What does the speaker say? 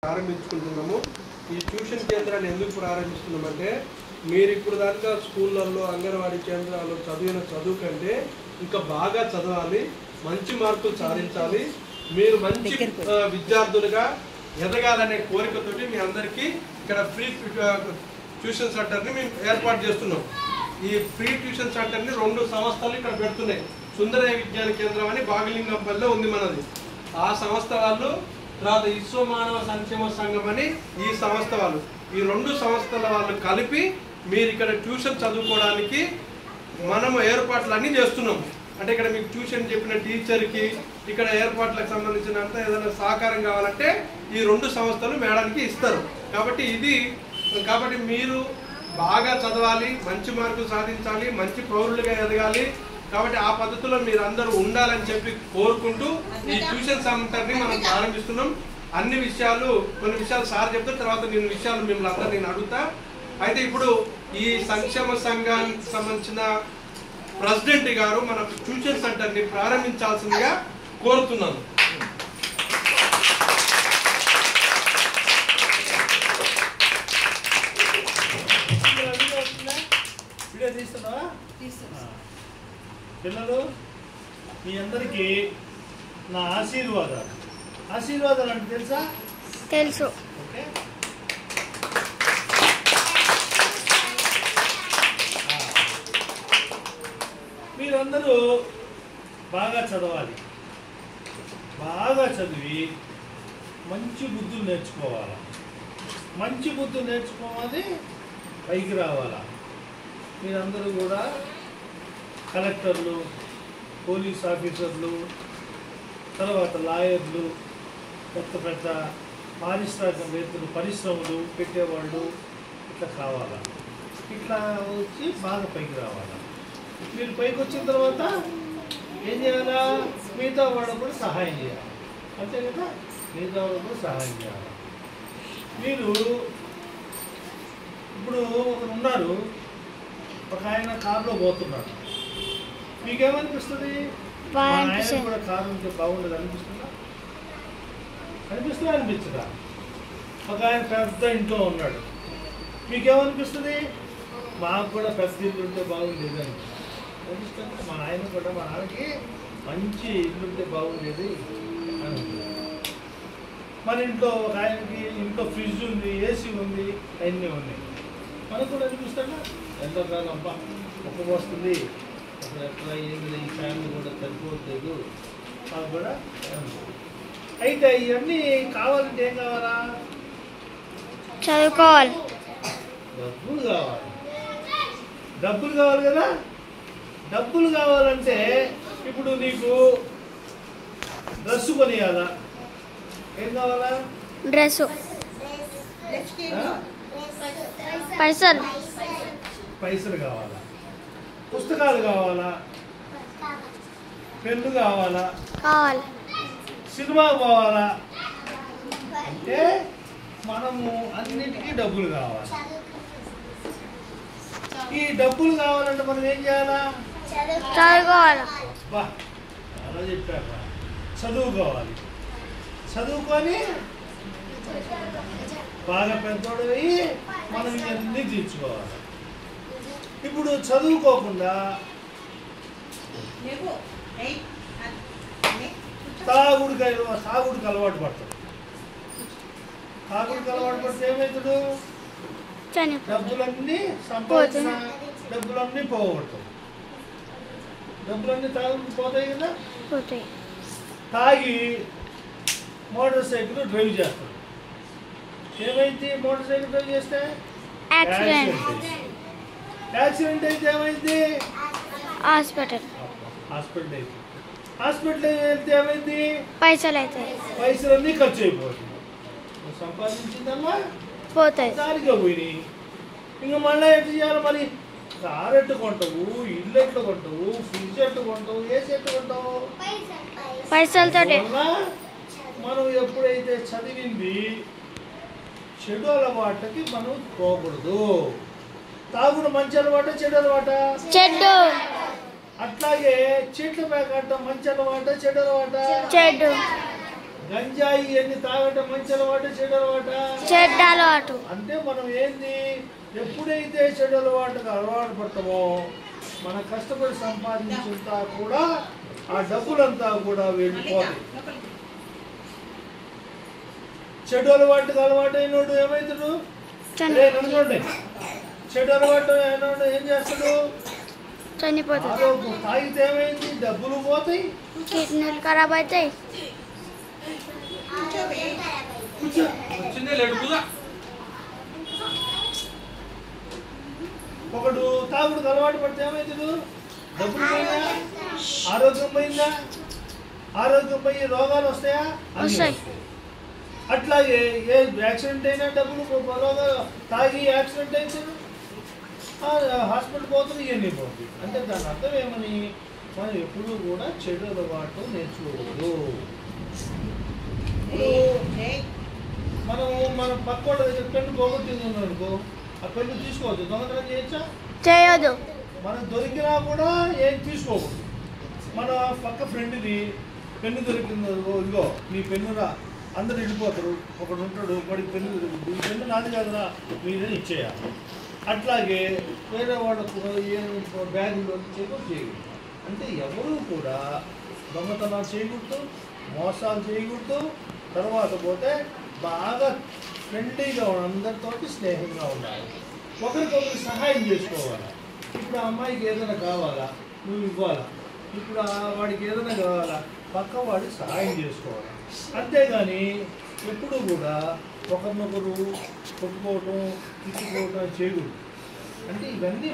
ప్రారంభించుకుంటున్నాము. ఈ ట్యూషన్ కేంద్రాన్ని ఎందుకు ప్రారంభిస్తున్నామంటే మీరు ఇప్పుడు దాకా స్కూళ్ళల్లో అంగన్వాడీ కేంద్రాల్లో చదివిన చదువు కంటే ఇంకా బాగా చదవాలి, మంచి మార్కులు సాధించాలి, మీరు మంచి విద్యార్థులుగా ఎదగాలనే కోరికతోటి మీ అందరికీ ఇక్కడ ఫ్రీ ట్యూషన్ సెంటర్ని మేము ఏర్పాటు చేస్తున్నాం. ఈ ఫ్రీ ట్యూషన్ సెంటర్ని 2 సంస్థలు ఇక్కడ పెడుతున్నాయి. సుందరయ్య విజ్ఞాన కేంద్రం అని బాగలింగంపల్లిలో ఉంది మనది. ఆ సంస్థ వాళ్ళు, తర్వాత విశ్వమానవ సంక్షేమ సంఘం అని ఈ సంస్థ వాళ్ళు, ఈ 2 సంస్థల వాళ్ళు కలిపి మీరు ఇక్కడ ట్యూషన్ చదువుకోవడానికి మనము ఏర్పాట్లన్నీ చేస్తున్నాం. అంటే ఇక్కడ మీకు ట్యూషన్ చెప్పిన టీచర్కి ఇక్కడ ఏర్పాట్లకు సంబంధించినంత ఏదైనా సహకారం కావాలంటే ఈ 2 సంస్థలు మేడానికి ఇస్తారు. కాబట్టి మీరు బాగా చదవాలి, మంచి మార్కులు సాధించాలి, మంచి పౌరులుగా ఎదగాలి. కాబట్టి ఆ పద్ధతిలో మీరు అందరూ ఉండాలని చెప్పి కోరుకుంటూ ఈ ట్యూషన్ సెంటర్ని మనం ప్రారంభిస్తున్నాం. అన్ని విషయాలు, కొన్ని విషయాలు సార్ చెప్తారు, తర్వాత నేను విషయాలు మిమ్మల్ని అందరూ నేను అడుగుతా. అయితే ఇప్పుడు ఈ సంక్షేమ సంఘానికి సంబంధించిన ప్రెసిడెంట్ గారు మన ట్యూషన్ సెంటర్ని ప్రారంభించాల్సిందిగా కోరుతున్నాను. పిల్లలు, మీ అందరికీ నా ఆశీర్వాదాలు. ఆశీర్వాదాలు అంటే తెలుసా? తెలుసు. ఓకే, మీరందరూ బాగా చదవాలి. బాగా చదివి మంచి బుద్ధులు నేర్చుకోవాలి. మంచి బుద్ధులు నేర్చుకోవాలి, పైకి రావాలా. మీరందరూ కూడా కలెక్టర్లు, పోలీస్ ఆఫీసర్లు, తర్వాత లాయర్లు, పెద్ద పారిశ్రామికవేత్తలు, పరిశ్రమలు పెట్టేవాళ్ళు ఇట్లా కావాలా. ఇట్లా వచ్చి బాగా పైకి రావాలా. మీరు పైకి వచ్చిన తర్వాత ఏం చేయాలా? మిగతా వాళ్ళకు కూడా సహాయం చేయాలి. అంతే కదా, మిగతా వాళ్ళకు కూడా సహాయం చేయాలి. మీరు ఇప్పుడు ఒకరు ఉన్నారు, ఒక ఆయన కారులో పోతున్నాడు. మీకేమనిపిస్తుంది? ఆయన కూడా కారు ఉంటే బాగుండదు అనిపిస్తుందా? అనిపించదా? ఒక ఆయన పెద్ద ఇంట్లో ఉన్నాడు. మీకేమనిపిస్తుంది? మాకు కూడా పెద్ద ఇల్లు ఉంటే బాగుండేది అనిపిస్తుంది. మా ఆయన కూడా, మా నాన్నకి మంచి ఇల్లు ఉంటే బాగుండేది అని. మన ఇంట్లో ఒక ఆయనకి ఇంట్లో ఫ్రిడ్జ్ ఉంది, ఏసీ ఉంది, అన్నీ ఉన్నాయి. మనకు కూడా అనిపిస్తాడా? ఎంతకాలం అబ్బా ఒక్క వస్తుంది, అప్పుడు ఎట్లా ఏంది, ఈ ఫ్యామిలీ కూడా సరిపోవట్లేదు, మాకు కూడా. అయితే ఇవన్నీ కావాలంటే ఏం కావాలా? చదువుకోవాలి, డబ్బులు కావాలి. డబ్బులు కావాలి కదా. డబ్బులు కావాలంటే ఇప్పుడు నీకు డ్రెస్ కొనియాలా? ఏం కావాలా? డ్రెస్సు, పైసలు కావాలా? పుస్తకాలు కావాలా? పెన్ను కావాలా? సినిమా పోవాలా? అంటే మనము అన్నిటికీ డబ్బులు కావాలి. ఈ డబ్బులు కావాలంటే మనం ఏం చేయాలా? చదువుకోవాలి. బా అలా చెప్పారా? చదువుకోవాలి. చదువుకొని బాగా పెద్దోడు అయ్యి మనం ఇవన్నీ తీర్చుకోవాలి. ఇప్పుడు చదువుకోకుండా తాగుడికి అలవాటు పడతాడు. తాగుడికి అలవాటు పడితే ఏమవుతాడు? డబ్బులన్నీ సంపాదించిన డబ్బులన్నీ పోగొడతాడు. డబ్బులన్నీ తాగుడికి పోతాయి కదా. తాగి మోటార్ సైకిల్ డ్రైవ్ చేస్తాడు. ఏమైంది? మోటార్ సైకిల్ డ్రైవ్ చేస్తే యాక్సిడెంట్ అయితే ఏమైంది? హాస్పిటల్ అయితే ఏమైంది? పైసలన్నీ ఖర్చు అయిపోతుంది. సంపాదించిందమ్మా పోతాయి, దానికే పోయినాయి. ఇంకా మళ్ళీ ఎట్లా చేయాలి? మరి కారు ఎట్టు కొంటావు, ఇల్లు ఎట్లా కొంటావు, ఫ్రిడ్జ్ ఎట్టు కొంటావు, ఏసీ ఎట్టు కొంటావు? పైసలతో. మనం ఎప్పుడైతే చదివింది చెడు అలవాటుకి మనం పోకూడదు. తాగుడు మంచి అలవాట, చెడు అలవాట? చెడు. అట్లాగే చెట్లు పేకట్టం మంచి అలవాట, చెడు అలవాట? చెడు. గంజాయి ఎన్ని తాగటం మంచి అలవాటు చెడు అలవాట? చెడ్డ అలవాటు. అంటే మనం ఏంది ఎప్పుడైతే చెడు అలవాటుగా అలవాటు పడతామో మన కష్టపడి సంపాదించుంటా కూడా ఆ డబ్బులంతా కూడా వెళ్ళిపోతాయి. చెడు అలవాటుగా అలవాటైనోడు ఏమవుతాడు? చూడండి, చెడు అలవాటు అయినోడు ఏం చేస్తాడు? చనిపోతుంది. ఆరోగ్యం తాగితే ఏమైంది? డబ్బులు పోతాయి, కిడ్నీలు ఖరాబ్ అవుతాయి. వచ్చిందే లేడు కూదా. ఒకడు తాగుడు అలవాటు పడితే ఏమవుతాడు? డబ్బులు పోయినా, ఆరోగ్యం పోయిందా? ఆరోగ్యం పోయి రోగాలు వస్తాయా? అన్నీ వస్తాయి. వస్తాయి. అట్లాగే ఏ యాక్సిడెంట్ అయినా డబ్బులు రోగాలు తాగి యాక్సిడెంట్ అయితే హాస్పిటల్ పోతుంది, ఇవన్నీ పోతుంది. అంటే దాని అర్థం ఏమని? మనం ఎప్పుడూ కూడా చెడు అలవాటు నేర్చుకోకూడదు. ఇప్పుడు మన పక్క వాళ్ళ దగ్గర పెన్ను పోగొట్టింది అనుకో, ఆ పెన్ను తీసుకోవద్దు, దొంగతనం చేయొచ్చా? చేయొద్దు. మనకు దొరికినా కూడా ఏం తీసుకోకూడదు. మన పక్క ఫ్రెండ్ది పెన్ను దొరికింది అనుకో, ఇదిగో నీ పెన్నురా, అందరు వెళ్ళిపోతారు. ఒకడు ఉంటాడు, వాడికి పెన్ను దొరికింది, ఈ పెన్ను నాది కాదురా, మీదని ఇచ్చేయాలి. అట్లాగే వేరే వాళ్ళకు ఏం బ్యాగులో చేయకూడదు. అంటే ఎవరు కూడా దొంగతనాలు చేయకూడదు, మోసాలు చేయకూడదు. తర్వాత పోతే బాగా ఫ్రెండ్లీగా అందరితోటి స్నేహంగా ఉండాలి, ఒకరికొకరు సహాయం చేసుకోవాలి. ఇప్పుడు ఆ అమ్మాయికి ఏదైనా కావాలా, నువ్వు ఇవ్వాలా. ఇప్పుడు వాడికి ఏదైనా కావాలా, పక్క వాడికి సహాయం చేసుకోవాలి. అంతేగాని ఎప్పుడూ కూడా ఒకరినొకరు కొట్టుకోవటం, తిట్టుకోవటం చేయకూడదు. అంటే ఇవన్నీ